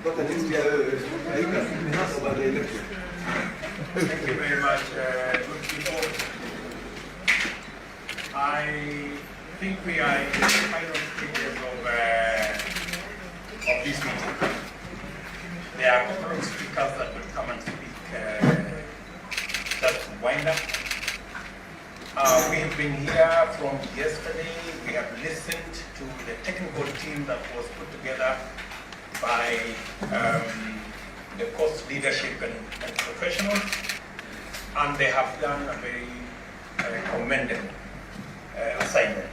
Thank you very much, good people. I think we are in the final stages of this meeting. There are a couple of speakers that will come and speak just to wind up. We have been here from yesterday. We have listened to the technical team that was put together by the course leadership and professionals, and they have done a very commendable assignment.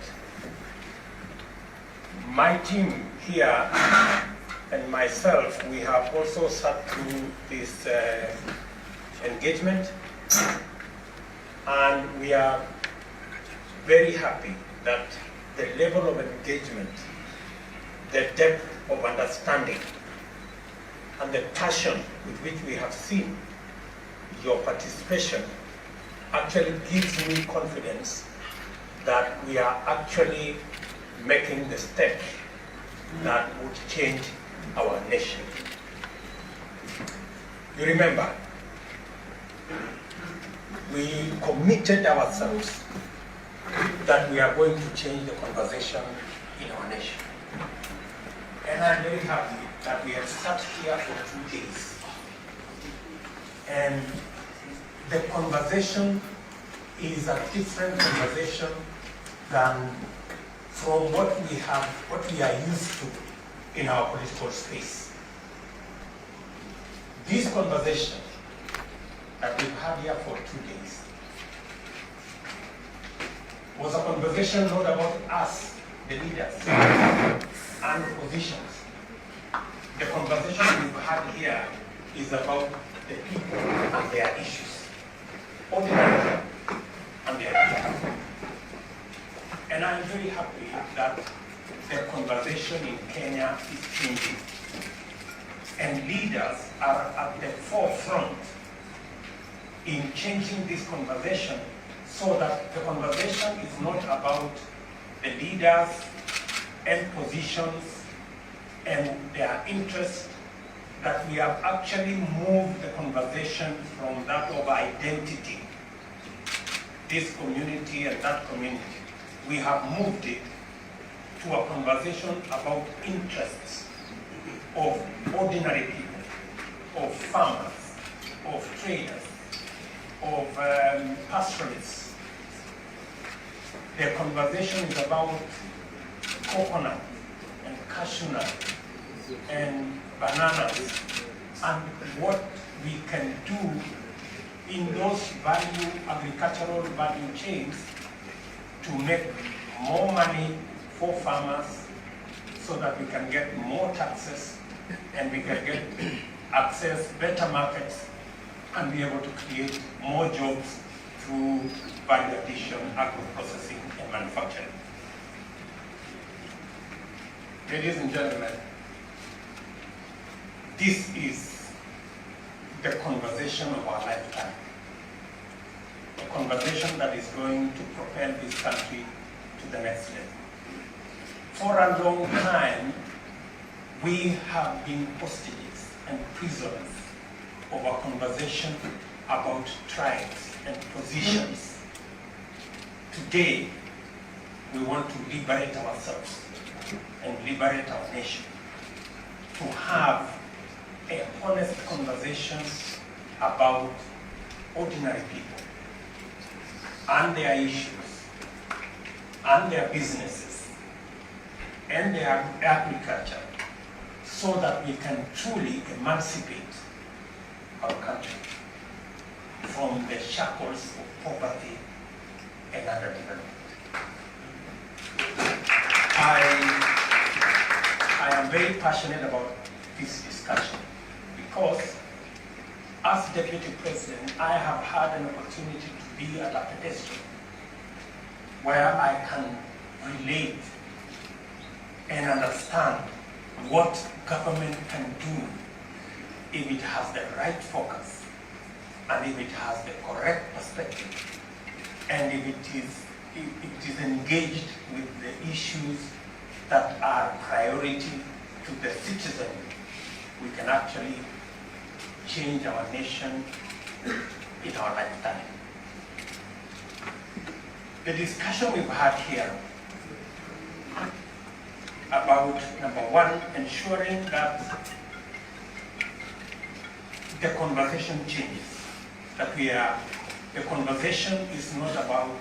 My team here and myself, we have also sat through this engagement, and we are very happy that the level of engagement, the depth of understanding, and the passion with which we have seen your participation actually gives me confidence that we are actually making the step that would change our nation. You remember, we committed ourselves that we are going to change the conversation in our nation. And I'm very happy that we have sat here for 2 days. And the conversation is a different conversation than from what we are used to in our political space. This conversation that we've had here for 2 days was a conversation not about us, the leaders, and positions. The conversation we've had here is about the people and their issues, ordinary and their issues. And I'm very happy that the conversation in Kenya is changing. And leaders are at the forefront in changing this conversation so that the conversation is not about the leaders and positions and their interests, that we have actually moved the conversation from that of identity, this community and that community. We have moved it to a conversation about interests of ordinary people, of farmers, of traders, of pastoralists. The conversation is about coconut and cashew nut and bananas, and what we can do in those agricultural value chains to make more money for farmers so that we can get more taxes and we can get access better markets and be able to create more jobs through value addition, agro-processing and manufacturing. Ladies and gentlemen, this is the conversation of our lifetime. A conversation that is going to propel this country to the next level. For a long time, we have been hostages and prisoners of a conversation about tribes and positions. Today, we want to liberate ourselves and liberate our nation, to have a honest conversation about ordinary people and their issues and their businesses and their agriculture, so that we can truly emancipate our country from the shackles of poverty and underdevelopment. I am very passionate about this discussion because as Deputy President, I have had an opportunity to be at a pedestal where I can relate and understand what government can do if it has the right focus and if it has the correct perspective and if it is engaged with the issues that are priority to the citizenry we can actually change our nation in our lifetime. The discussion we've had here about, number one, ensuring that the conversation changes, that the conversation is not about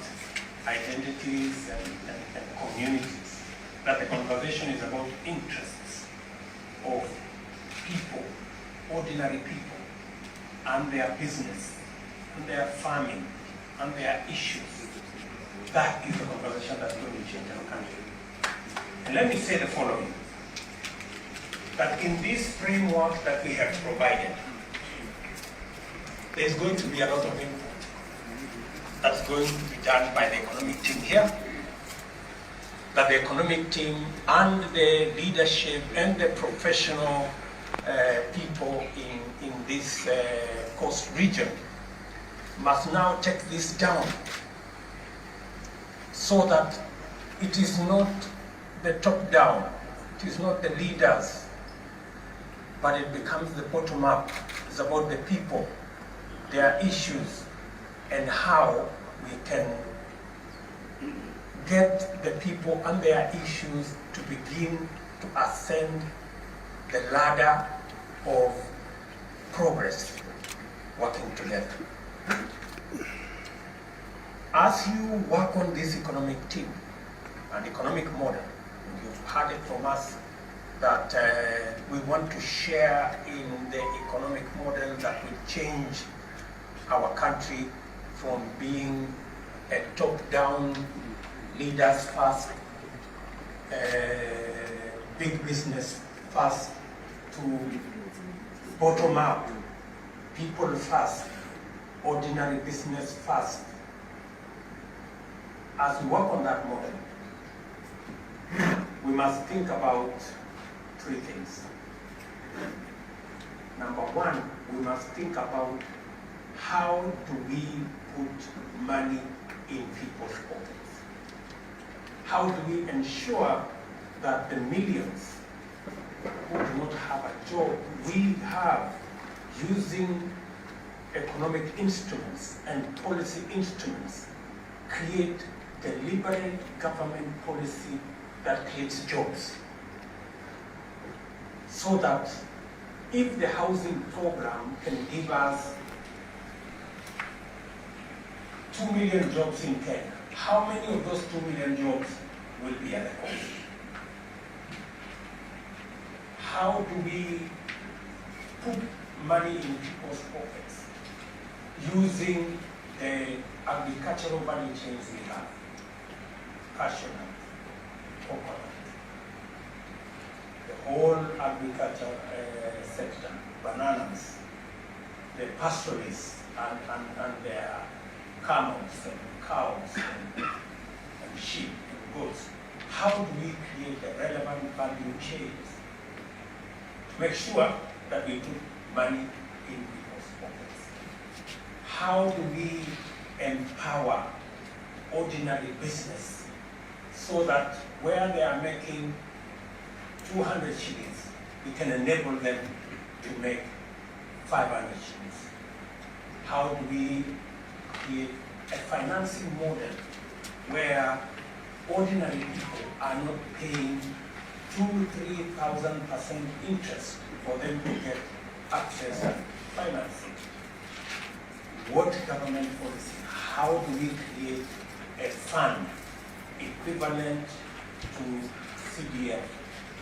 identities and communities, that the conversation is about interests of people, ordinary people, and their business, and their farming, and their issues. That is the conversation that's going to change our country. And let me say the following, that in this framework that we have provided, there's going to be a lot of input that's going to be done by the economic team here, that the economic team and the leadership and the professional people in this coast region must now take this down so that it is not the top down, it is not the leaders, but it becomes the bottom up. It's about the people, their issues, and how we can get the people and their issues to begin to ascend the ladder of progress, working together. As you work on this economic team and economic model, you've heard it from us that we want to share in the economic model that will change our country from being a top-down, leaders first, big business first, to bottom-up, people first, ordinary business first. As we work on that model, we must think about three things. Number one, we must think about how do we put money in people's pockets? How do we ensure that the millions who do not have a job, we have, using economic instruments and policy instruments, create deliberate government policy that creates jobs? So that if the housing program can give us 2 million jobs in Kenya, how many of those 2 million jobs will be at the coast? How do we put money in people's pockets using the agricultural value chains we have? Cashew nut, coconut, the whole agriculture sector, bananas, the pastoralists and their camels and cows and sheep and goats. How do we create the relevant value chains to make sure that we put money in people's pockets? How do we empower ordinary business so that where they are making 200 shillings, we can enable them to make 500 shillings? How do we create a financing model where ordinary people are not paying 2,000-3,000% interest for them to get access to financing? What government policy? How do we create a fund equivalent to CDF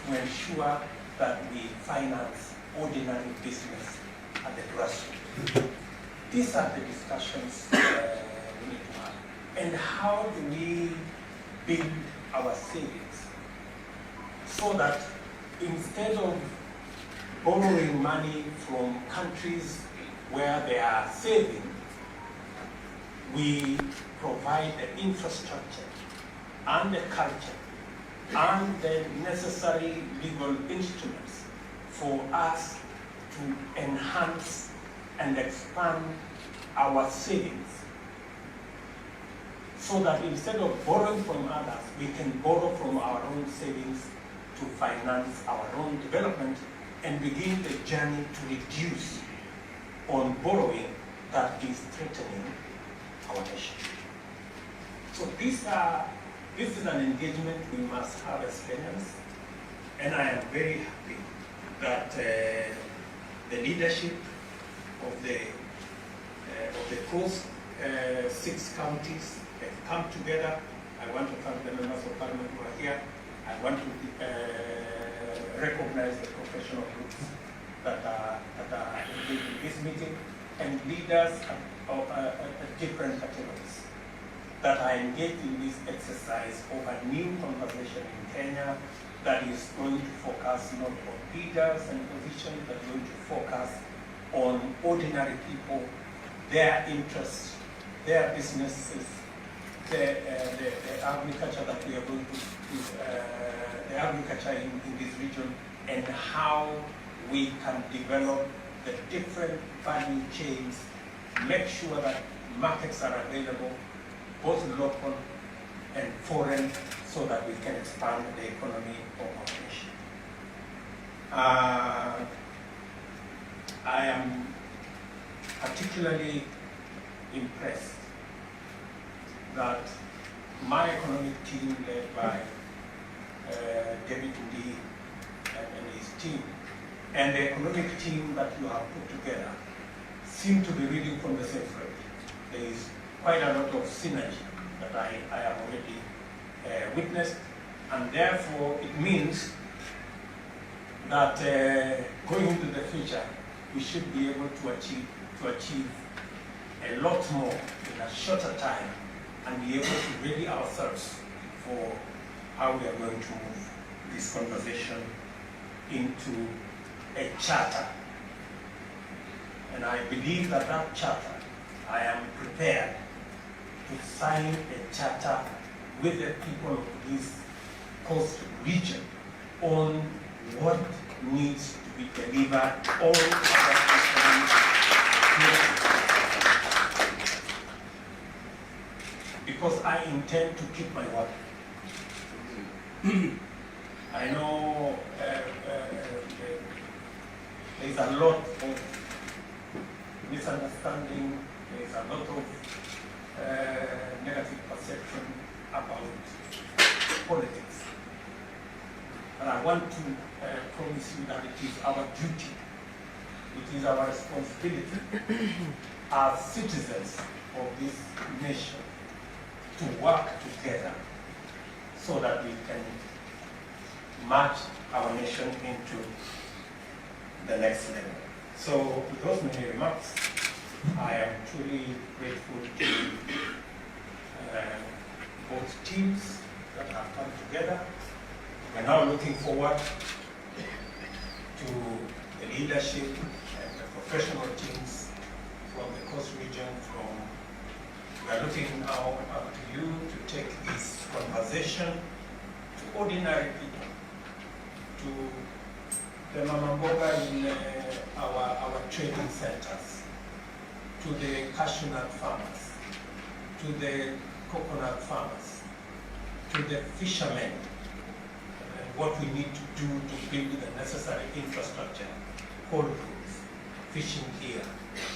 to ensure that we finance ordinary business at the grassroots? These are the discussions we need to have. And how do we build our savings so that instead of borrowing money from countries where they are saving, we provide the infrastructure and the culture and the necessary legal instruments for us to enhance and expand our savings, so that instead of borrowing from others, we can borrow from our own savings to finance our own development and begin the journey to reduce on borrowing that is threatening our nation. So this is an engagement we must have as Kenyans, and I am very happy that the leadership of the coast 6 counties have come together. I want to thank the members of parliament who are here. I want to recognize the professional groups that are engaged in this meeting, and leaders of different categories that are engaged in this exercise of a new conversation in Kenya that is going to focus not on leaders and positions, but going to focus on ordinary people, their interests, their businesses, the agriculture that we are going to, the agriculture in this region, and how we can develop the different value chains, make sure that markets are available, both local and foreign, so that we can expand the economy of our nation. I am particularly impressed that my economic team, led by David Ndi and his team, and the economic team that you have put together, seem to be reading from the same thread. There is quite a lot of synergy that I have already witnessed, and therefore it means that going into the future, we should be able to achieve a lot more in a shorter time, and be able to ready ourselves for how we are going to move this conversation into a charter. And I believe that that charter, I am prepared to sign a charter with the people of this coast region on what needs to be delivered all because I intend to keep my word. I know there is a lot of misunderstanding, there is a lot of negative perception about politics. And I want to promise you that it is our duty, it is our responsibility as citizens of this nation to work together so that we can march our nation into the next level. So with those many remarks, I am truly grateful to both teams that have come together. We're now looking forward to the leadership and the professional teams from the coast region. We are looking now up to you to take this conversation to ordinary people, to the Mama Mboga in our trading centers, to the cashew nut farmers, to the coconut farmers, to the fishermen, and what we need to do to build the necessary infrastructure, cold rooms, fishing gear,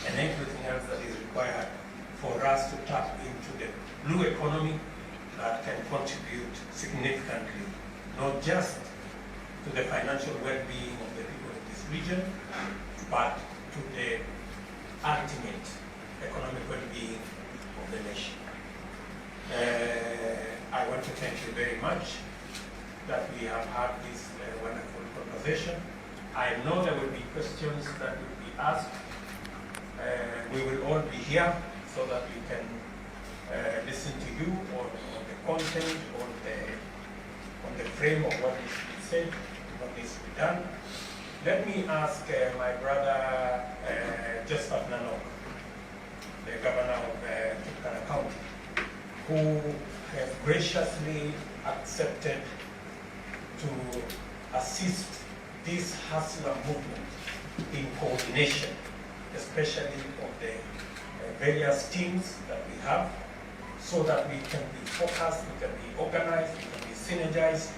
and everything else that is required for us to tap into the blue economy that can contribute significantly, not just to the financial well-being of the people of this region, but to the ultimate economic well-being of the nation. I want to thank you very much that we have had this wonderful conversation. I know there will be questions that will be asked. We will all be here so that we can listen to you on the content, on the frame of what is to be said, what needs to be done. Let me ask my brother Joseph Nanok, the governor of Turkana County, who has graciously accepted to assist this hustler movement in coordination, especially of the various teams that we have, so that we can be focused, we can be organized, we can be synergized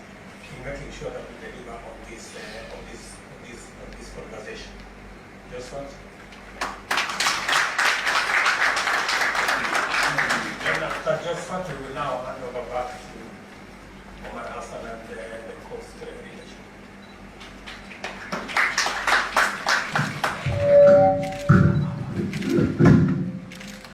in making sure that we deliver on this Josephat. Then after Josephat, we will now hand over back to